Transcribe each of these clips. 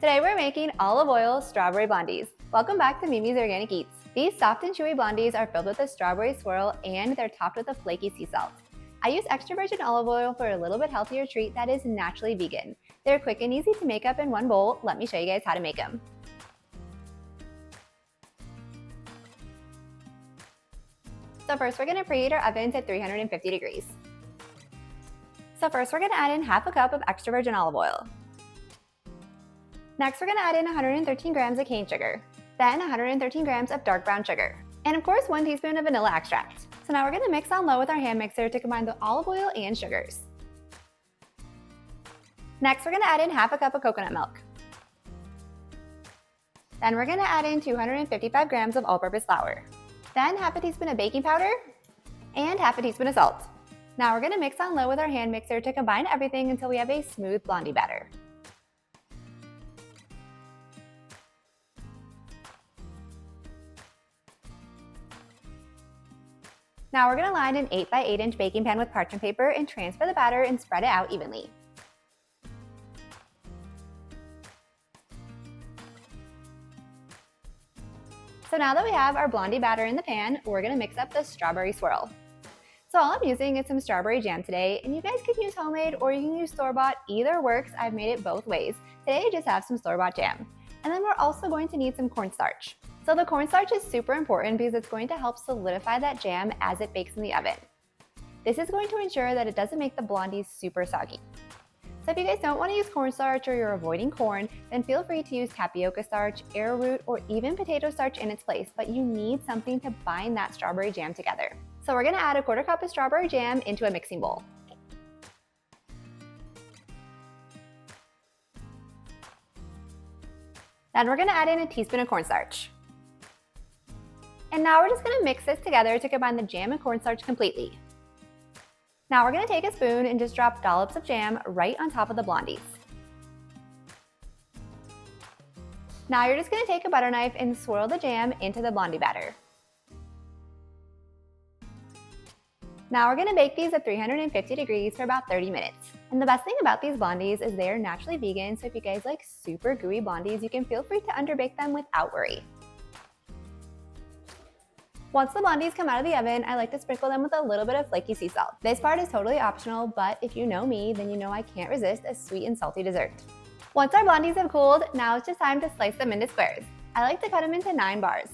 Today we're making olive oil strawberry blondies. Welcome back to Mimi's Organic Eats. These soft and chewy blondies are filled with a strawberry swirl and they're topped with a flaky sea salt. I use extra virgin olive oil for a little bit healthier treat that is naturally vegan. They're quick and easy to make up in one bowl. Let me show you guys how to make them. So first we're going to preheat our oven to 350 degrees. So first we're going to add in half a cup of extra virgin olive oil. Next we're going to add in 113 grams of cane sugar, then 113 grams of dark brown sugar, and of course 1 teaspoon of vanilla extract. So now we're going to mix on low with our hand mixer to combine the olive oil and sugars. Next we're going to add in half a cup of coconut milk. Then we're going to add in 255 grams of all-purpose flour. Then half a teaspoon of baking powder and half a teaspoon of salt. Now we're going to mix on low with our hand mixer to combine everything until we have a smooth blondie batter. Now we're going to line an 8 by 8 inch baking pan with parchment paper and transfer the batter and spread it out evenly. So now that we have our blondie batter in the pan, we're going to mix up the strawberry swirl. So all I'm using is some strawberry jam today, and you guys can use homemade or you can use store-bought, either works. I've made it both ways. Today I just have some store-bought jam. And then we're also going to need some cornstarch. So the cornstarch is super important because it's going to help solidify that jam as it bakes in the oven. This is going to ensure that it doesn't make the blondies super soggy. So if you guys don't want to use cornstarch or you're avoiding corn, then feel free to use tapioca starch, arrowroot, or even potato starch in its place, but you need something to bind that strawberry jam together. So we're going to add a 1/4 cup of strawberry jam into a mixing bowl. Then we're going to add in a teaspoon of cornstarch. And now we're just going to mix this together to combine the jam and cornstarch completely. Now we're going to take a spoon and just drop dollops of jam right on top of the blondies. Now you're just going to take a butter knife and swirl the jam into the blondie batter. Now we're going to bake these at 350 degrees for about 30 minutes. And the best thing about these blondies is they are naturally vegan, so if you guys like super gooey blondies, you can feel free to underbake them without worry. Once the blondies come out of the oven, I like to sprinkle them with a little bit of flaky sea salt. This part is totally optional, but if you know me, then you know I can't resist a sweet and salty dessert. Once our blondies have cooled, now it's just time to slice them into squares. I like to cut them into 9 bars.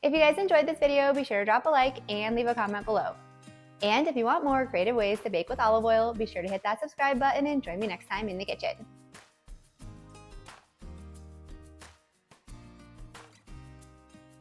If you guys enjoyed this video, be sure to drop a like and leave a comment below. And if you want more creative ways to bake with olive oil, be sure to hit that subscribe button and join me next time in the kitchen.